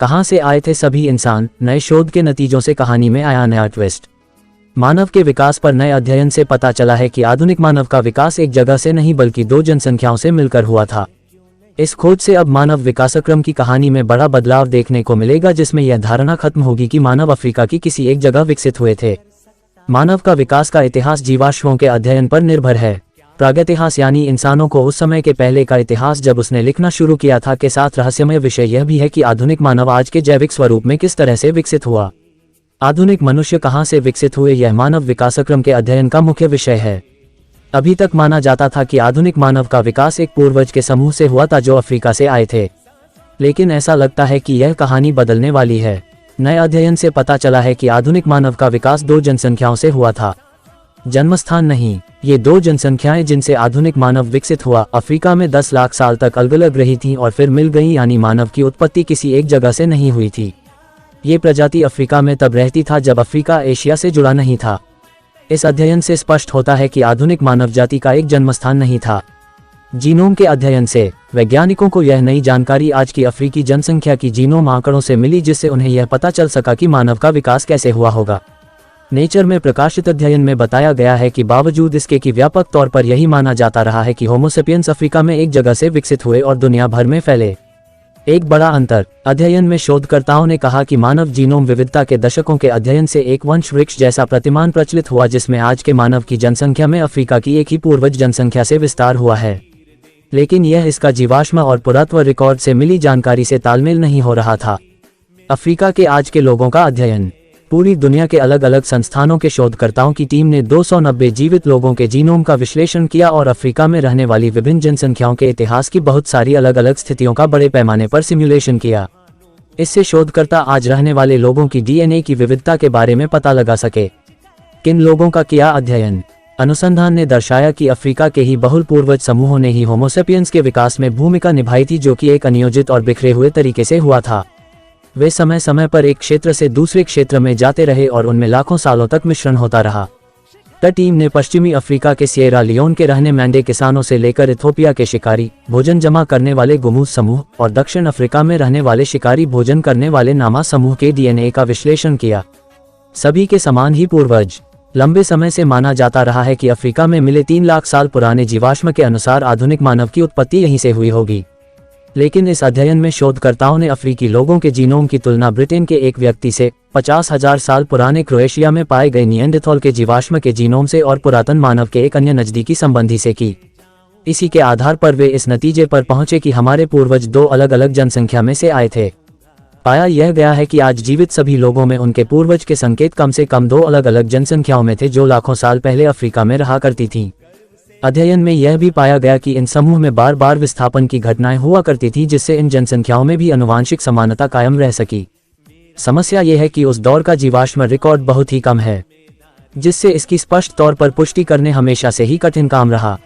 कहाँ से आए थे सभी इंसान, नए शोध के नतीजों से कहानी में आया नया ट्विस्ट। मानव के विकास पर नए अध्ययन से पता चला है कि आधुनिक मानव का विकास एक जगह से नहीं बल्कि दो जनसंख्याओं से मिलकर हुआ था। इस खोज से अब मानव विकासक्रम की कहानी में बड़ा बदलाव देखने को मिलेगा, जिसमें यह धारणा खत्म होगी कि मानव अफ्रीका की किसी एक जगह विकसित हुए थे। मानव का विकास का इतिहास जीवाश्मों के अध्ययन पर निर्भर है। प्रागैतिहास यानी इंसानों को उस समय के पहले का इतिहास जब उसने लिखना शुरू किया था के साथ रहस्यमय विषय यह भी है कि आधुनिक मानव आज के जैविक स्वरूप में किस तरह से विकसित हुआ। आधुनिक मनुष्य कहाँ से विकसित हुए, यह मानव विकासक्रम के अध्ययन का मुख्य विषय है। अभी तक माना जाता था कि आधुनिक मानव का विकास एक पूर्वज के समूह से हुआ था जो अफ्रीका से आए थे, लेकिन ऐसा लगता है कि यह कहानी बदलने वाली है। नए अध्ययन से पता चला है कि आधुनिक मानव का विकास दो जनसंख्याओं से हुआ था, जन्मस्थान नहीं। ये दो जनसंख्याएं जिनसे आधुनिक मानव विकसित हुआ अफ्रीका में 10 लाख साल तक अलग अलग रही थीं और फिर मिल गईं, यानी मानव की उत्पत्ति किसी एक जगह से नहीं हुई थी। ये प्रजाति अफ्रीका में तब रहती था जब अफ्रीका एशिया से जुड़ा नहीं था। इस अध्ययन से स्पष्ट होता है कि आधुनिक मानव जाति का एक जन्मस्थान नहीं था। जीनोम के अध्ययन से वैज्ञानिकों को यह नई जानकारी आज की अफ्रीकी जनसंख्या की जीनोम आंकड़ों से मिली, जिससे उन्हें यह पता चल सका कि मानव का विकास कैसे हुआ होगा। नेचर में प्रकाशित अध्ययन में बताया गया है कि बावजूद इसके कि व्यापक तौर पर यही माना जाता रहा है कि होमो सेपियंस अफ्रीका में एक जगह से विकसित हुए और दुनिया भर में फैले। एक बड़ा अंतर। अध्ययन में शोधकर्ताओं ने कहा कि मानव जीनोम विविधता के दशकों के अध्ययन से एक वंश वृक्ष जैसा प्रतिमान प्रचलित हुआ, जिसमें आज के मानव की जनसंख्या में अफ्रीका की एक ही पूर्वज जनसंख्या से विस्तार हुआ है। लेकिन यह इसका जीवाश्म और पुरातत्व रिकॉर्ड से मिली जानकारी से तालमेल नहीं हो रहा था। अफ्रीका के आज के लोगों का अध्ययन। पूरी दुनिया के अलग अलग संस्थानों के शोधकर्ताओं की टीम ने 290 जीवित लोगों के जीनोम का विश्लेषण किया और अफ्रीका में रहने वाली विभिन्न जनसंख्याओं के इतिहास की बहुत सारी अलग अलग स्थितियों का बड़े पैमाने पर सिमुलेशन किया। इससे शोधकर्ता आज रहने वाले लोगों की डीएनए की विविधता के बारे में पता लगा सके। किन लोगों का किया अध्ययन। अनुसंधान ने दर्शाया कि अफ्रीका के ही बहुल पूर्वज समूहों ने ही होमो सेपियंस के विकास में भूमिका निभाई थी, जो कि एक अनियोजित और बिखरे हुए तरीके से हुआ था। वे समय समय पर एक क्षेत्र से दूसरे क्षेत्र में जाते रहे और उनमें लाखों सालों तक मिश्रण होता रहा। टीम ने पश्चिमी अफ्रीका के सिएरा लियोन के रहने मैंडे किसानों से लेकर इथोपिया के शिकारी भोजन जमा करने वाले गुमूज समूह और दक्षिण अफ्रीका में रहने वाले शिकारी भोजन करने वाले नामा समूह के डीएनए का विश्लेषण किया। सभी के समान ही पूर्वज। लंबे समय से माना जाता रहा है कि अफ्रीका में मिले 3 लाख साल पुराने जीवाश्म के अनुसार आधुनिक मानव की उत्पत्ति यहीं से हुई होगी। लेकिन इस अध्ययन में शोधकर्ताओं ने अफ्रीकी लोगों के जीनोम की तुलना ब्रिटेन के एक व्यक्ति से 50,000 साल पुराने क्रोएशिया में पाए गए निएंडरथॉल के जीवाश्म के जीनोम से और पुरातन मानव के एक अन्य नजदीकी संबंधी से की। इसी के आधार पर वे इस नतीजे पर पहुंचे कि हमारे पूर्वज दो अलग अलग जनसंख्या में से आए थे। पाया यह गया है कि आज जीवित सभी लोगों में उनके पूर्वज के संकेत कम से कम दो अलग अलग जनसंख्याओं में थे, जो लाखों साल पहले अफ्रीका में रहा करती थीं। अध्ययन में यह भी पाया गया कि इन समूह में बार बार विस्थापन की घटनाएं हुआ करती थी, जिससे इन जनसंख्याओं में भी आनुवांशिक समानता कायम रह सकी। समस्या यह है कि उस दौर का जीवाश्म रिकॉर्ड बहुत ही कम है, जिससे इसकी स्पष्ट तौर पर पुष्टि करने हमेशा से ही कठिन काम रहा।